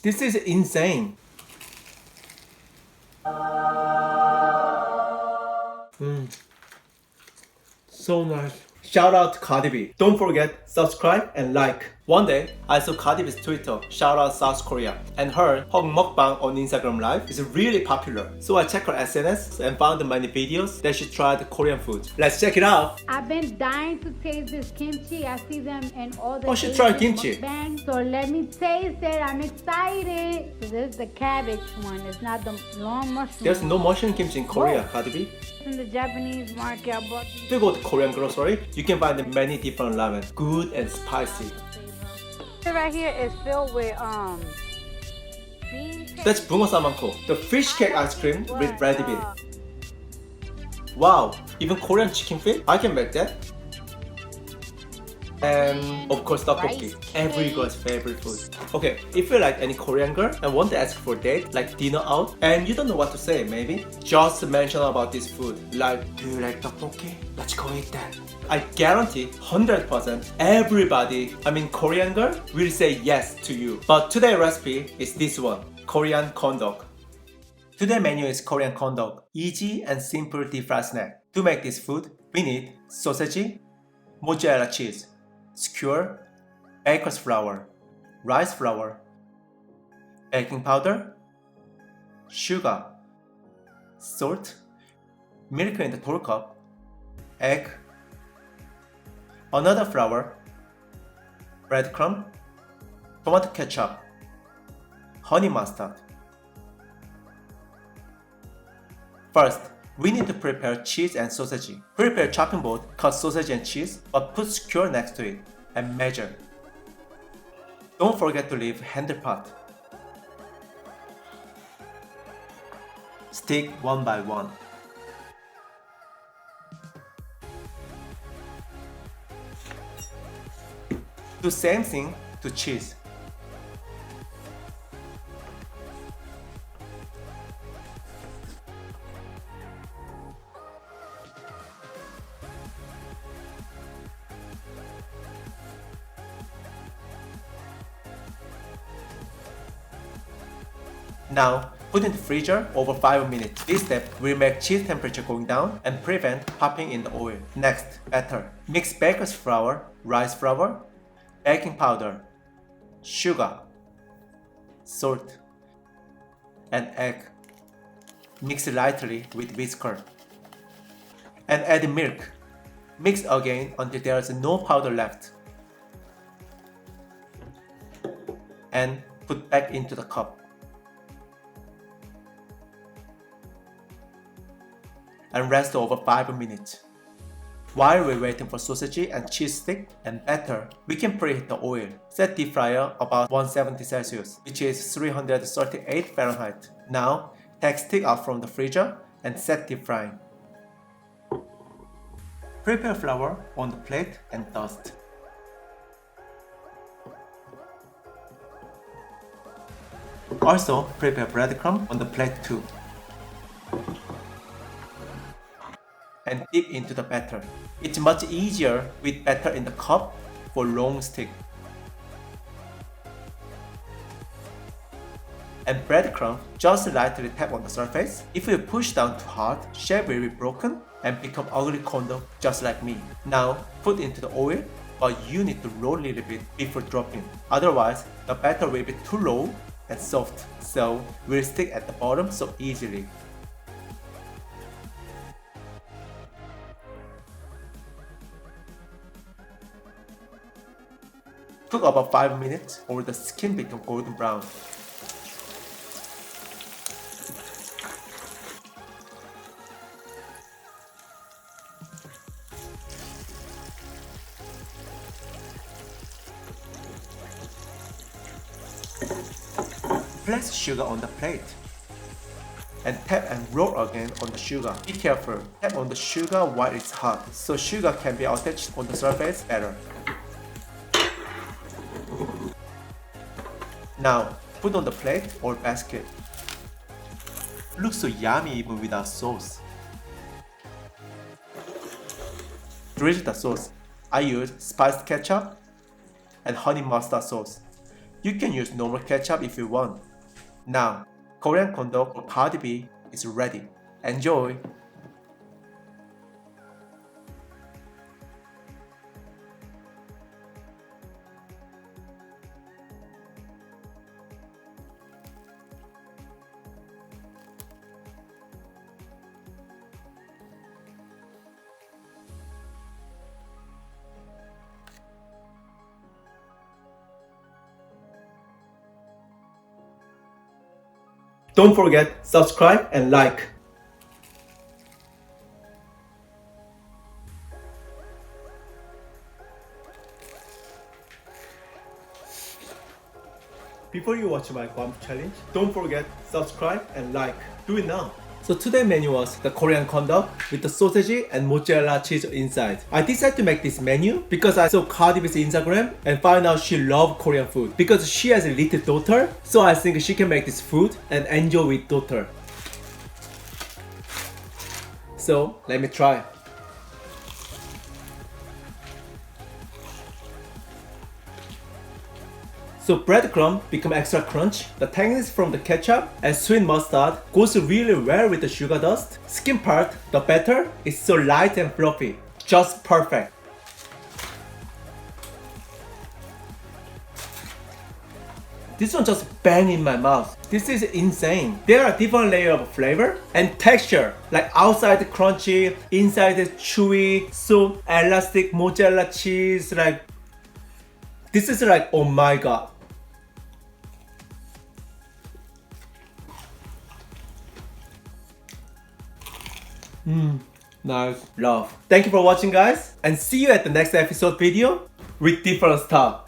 This is insane. So nice. Shout out to Cardi B. Don't forget, subscribe and like. One day, I saw Cardi B's Twitter, shout out South Korea, and her mukbang on Instagram Live is really popular. So I checked her SNS and found many videos that she tried Korean food. Let's check it out. I've been dying to taste this kimchi. I see them in all the Oh, she tried kimchi. mukbangs. So let me taste it. I'm excited. So this is the cabbage one. It's not the long mushroom. There's no mushroom kimchi in Korea, Cardi B. In the Japanese market, I bought these. If you go to Korean grocery, you can find many different ramen, good and spicy. Right here is filled with bean cake. That's bungo samanko, the fish cake ice cream with red bean. Wow, even Korean chicken feet? I can make that. And of course tteokbokki, every girl's favorite food. Okay, if you like any Korean girl and want to ask for a date, like dinner out, and you don't know what to say maybe, just mention about this food. Like, do you like tteokbokki? Let's go eat that. I guarantee 100% everybody, Korean girl, will say yes to you. But today's recipe is this one, Korean corn dog. Today's menu is Korean corn dog, easy and simple deep fried snack. To make this food, we need sausage, mozzarella cheese, skewer, baker's flour, rice flour, baking powder, sugar, salt, milk in the tall cup, egg, another flour, breadcrumb, tomato ketchup, honey mustard. First, we need to prepare cheese and sausage. Prepare chopping board, cut sausage and cheese, but put skewer next to it, and measure. Don't forget to leave handle part. Stick one by one. Do same thing to cheese. Now, put in the freezer over 5 minutes. This step will make cheese temperature going down and prevent popping in the oil. Next, batter. Mix baker's flour, rice flour, baking powder, sugar, salt, and egg. Mix lightly with whisker. And add milk. Mix again until there is no powder left. And put back into the cup. And rest over 5 minutes. While we're waiting for sausage and cheese stick and batter, we can preheat the oil. Set deep fryer about 170 Celsius, which is 338 Fahrenheit. Now, take stick out from the freezer and set deep frying. Prepare flour on the plate and dust. Also, prepare breadcrumb on the plate too. And dip into the batter. It's much easier with batter in the cup for long stick. And breadcrumb, just lightly tap on the surface. If you push down too hard, shape will be broken and become ugly corn dog just like me. Now put into the oil, but you need to roll a little bit before dropping. Otherwise, the batter will be too low and soft, so will stick at the bottom so easily. Cook about 5 minutes or the skin become golden brown. Place sugar on the plate. And tap and roll again on the sugar. Be careful, tap on the sugar while it's hot, so sugar can be attached on the surface better. Now, put on the plate or basket. Looks so yummy even without sauce. Drizzle the sauce. I use spiced ketchup and honey mustard sauce. You can use normal ketchup if you want. Now, Korean corn dog or Cardi B is ready. Enjoy! Don't forget, subscribe and like. Before you watch my crumb challenge, don't forget, subscribe and like. Do it now. So today's menu was the Korean corn dog with the sausage and mozzarella cheese inside. I decided to make this menu because I saw Cardi B's Instagram and found out she loves Korean food. Because she has a little daughter, so I think she can make this food and enjoy with daughter. So let me try. So breadcrumb become extra crunch. The tanginess from the ketchup and sweet mustard goes really well with the sugar dust. Skin part, the batter, is so light and fluffy. Just perfect. This one just bang in my mouth. This is insane. There are different layers of flavor and texture. Like outside crunchy, inside chewy, so elastic mozzarella cheese. Like this is like, oh my god. Nice. Love. Thank you for watching, guys, and see you at the next episode video with different stuff.